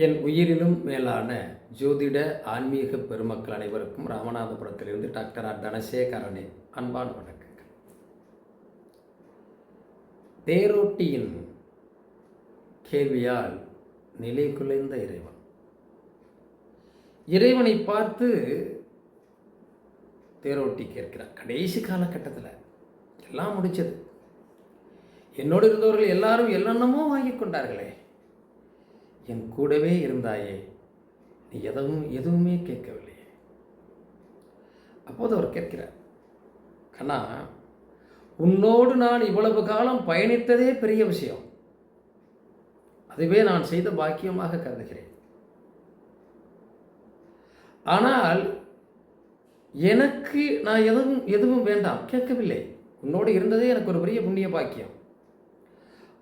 என் உயிரிலும் மேலான ஜோதிட ஆன்மீக பெருமக்கள் அனைவருக்கும் ராமநாதபுரத்திலிருந்து டாக்டர் ஆர் தனசேகரனின் அன்பான வணக்கங்கள். தேரோட்டியின் கேள்வியால் நிலை குலைந்த இறைவனை பார்த்து தேரோட்டி கேட்கிறார். கடைசி காலகட்டத்தில் எல்லாம் முடிச்சது, என்னோடு இருந்தவர்கள் எல்லாரும் என்னென்னமோ வாங்கி கொண்டார்களே, என் கூடவே இருந்தாயே, நீ எதுவுமே கேட்கவில்லையே. அப்போது அவர் கேட்கிறார், கண்ணா, உன்னோடு நான் இவ்வளவு காலம் பயணித்ததே பெரிய விஷயம், அதுவே நான் செய்த பாக்கியமாக கருதுகிறேன். ஆனால் எனக்கு நான் எதுவும் வேண்டாம், கேட்கவில்லை. உன்னோடு இருந்ததே எனக்கு ஒரு பெரிய புண்ணிய பாக்கியம்.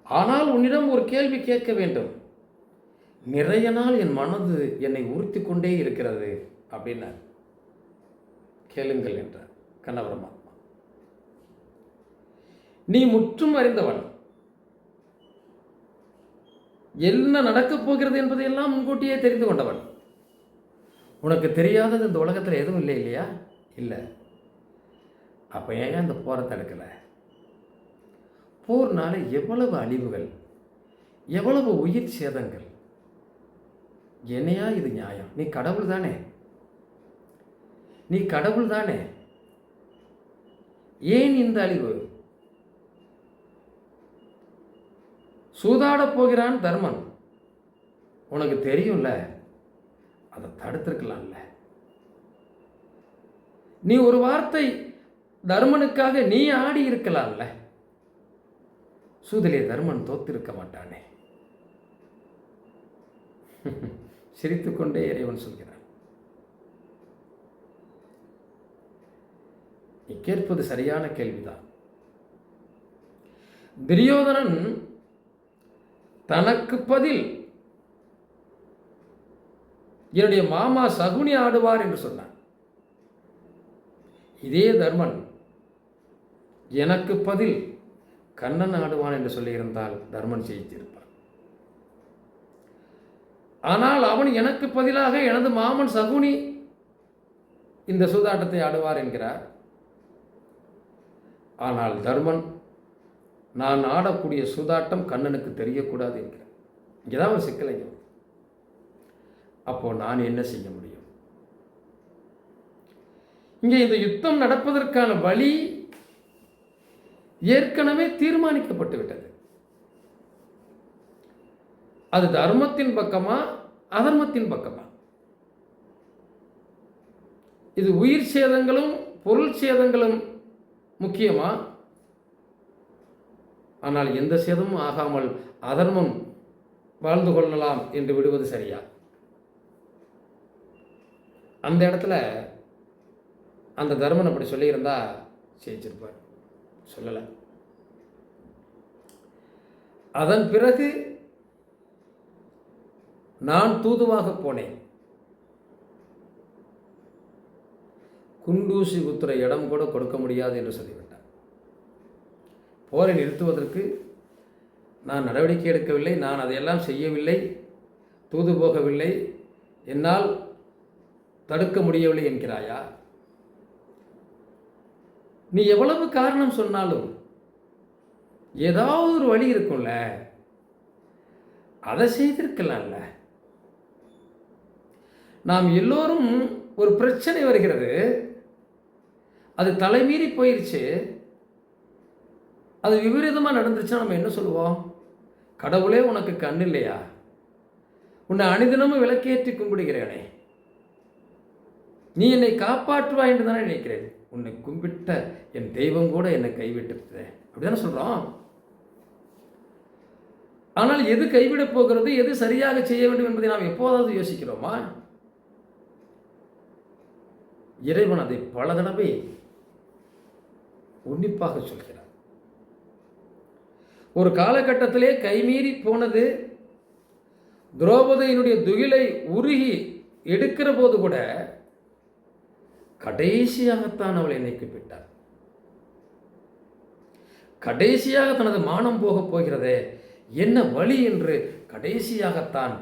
ஆனால் உன்னிடம் ஒரு கேள்வி கேட்க வேண்டும். நிறைய நாள் என் மனது என்னை உறுத்தி கொண்டே இருக்கிறது அப்படின்னார். கேளுங்கள் என்றார் கண்ணபரமாத்மா. நீ முற்றும் அறிந்தவன், என்ன நடக்கப் போகிறது என்பதையெல்லாம் முன்கூட்டியே தெரிந்து கொண்டவன். உனக்கு தெரியாதது இந்த உலகத்தில் எதுவும் இல்லை இல்லையா? இல்லை. அப்போ ஏன் அந்த போரை தடுக்கலை? போர்னால எவ்வளவு அழிவுகள், எவ்வளவு உயிர் சேதங்கள். என்னையா இது நியாயம்? நீ கடவுள் தானே, நீ கடவுள் தானே, ஏன் இந்த அழிவு? சூதாடப் போகிறான் தர்மன், உனக்கு தெரியும்ல, அதை தடுத்திருக்கலாம்ல. நீ ஒரு வார்த்தை தர்மனுக்காக நீ ஆடி இருக்கலாம்ல. சூதிலே தர்மன் தோத்திருக்க மாட்டானே. சிரித்துக்கொண்டே இறைவன் சொல்கிறான், நீ கேட்பது சரியான கேள்விதான். துரியோதனன் தனக்கு பதில் என்னுடைய மாமா சகுனி ஆடுவார் என்று சொன்னான். இதே தர்மன் எனக்கு பதில் கண்ணன் ஆடுவான் என்று சொல்லியிருந்தால் தர்மன் ஜெயித்திருப்பான். ஆனால் அவன் எனக்கு பதிலாக எனது மாமன் சகுனி இந்த சூதாட்டத்தை ஆடுவார் என்கிறார். ஆனால் தர்மன் நான் ஆடக்கூடிய சூதாட்டம் கண்ணனுக்கு தெரியக்கூடாது என்கிறார். இங்கேதான் ஒரு சிக்கலைங்க. அப்போ நான் என்ன செய்ய முடியும்? இங்கே இந்த யுத்தம் நடப்பதற்கான வழி ஏற்கனவே தீர்மானிக்கப்பட்டு விட்டது. அது தர்மத்தின் பக்கமா அதர்மத்தின் பக்கமா? இது உயிர் சேதங்களும் பொருள் சேதங்களும் முக்கியமா? ஆனால் எந்த சேதமும் ஆகாமல் அதர்மம் வாழ்ந்து கொள்ளலாம் என்று விடுவது சரியா? அந்த இடத்துல அந்த தர்மன் அப்படி சொல்லியிருந்தா ஜெயிச்சிருப்பார். சொல்லலை. அதன் பிறகு நான் தூதுவாக போனேன். குண்டூசி குத்துற இடம் கூட கொடுக்க முடியாது என்று சொல்லிவிட்டார். போரை நிறுத்துவதற்கு நான் நடவடிக்கை எடுக்கவில்லை, நான் அதையெல்லாம் செய்யவில்லை, தூது போகவில்லை, என்னால் தடுக்க முடியவில்லை என்கிறாயா? நீ எவ்வளவு காரணம் சொன்னாலும் ஏதாவது ஒரு வழி இருக்கும்ல, அதை செய்திருக்கலாம்ல. நாம் எல்லோரும் ஒரு பிரச்சனை வருகிறது, அது தலைமீறி போயிடுச்சு, அது விபரீதமாக நடந்துருச்சுன்னா நம்ம என்ன சொல்லுவோம்? கடவுளே உனக்கு கண் இல்லையா? உன்னை அனுதினமும் விளக்கேற்றி கும்பிடுகிறேனே, நீ என்னை காப்பாற்றுவாய் என்று தானே நினைக்கிறேன். உன்னை கும்பிட்ட என் தெய்வம் கூட என்னை கைவிட்டு அப்படிதானே சொல்றோம். ஆனால் எது கைவிடப் போகிறது, எது சரியாக செய்ய வேண்டும் என்பதை நாம் எப்போதாவது யோசிக்கிறோமா? இறைவன் அதை பல தடவை உன்னிப்பாக சொல்கிறார். ஒரு காலகட்டத்திலே கைமீறி போனது திரௌபதியினுடைய துகிலை உருகி எடுக்கிற போது கூட கடைசியாகத்தான் அவளை நீக்கிவிட்டார். கடைசியாக தனது மானம் போகப் போகிறதே, என்ன வழி என்று கடைசியாகத்தான்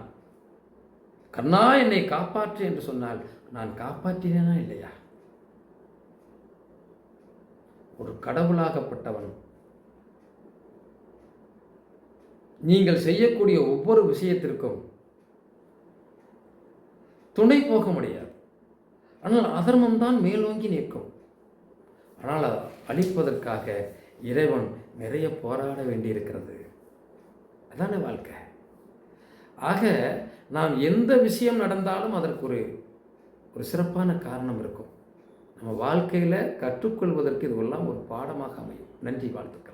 கண்ணா என்னை காப்பாற்று என்று சொன்னால் நான் காப்பாற்றினேனா இல்லையா? ஒரு கடவுளாகப்பட்டவன் நீங்கள் செய்யக்கூடிய ஒவ்வொரு விஷயத்திற்கும் துணை போக முடியாது. ஆனால் அதர்மம் தான் மேலோங்கி நிற்கும். ஆனால் அதை அழிப்பதற்காக இறைவன் நிறைய போராட வேண்டியிருக்கிறது. அதான வாழ்க்கை. ஆக நாம் எந்த விஷயம் நடந்தாலும் அதற்கு ஒரு சிறப்பான காரணம் இருக்கும். நம்ம வாழ்க்கையில் கற்றுக்கொள்வதற்கு இதுவெல்லாம் ஒரு பாடமாக அமையும். நன்றி, வாழ்த்துக்கள்.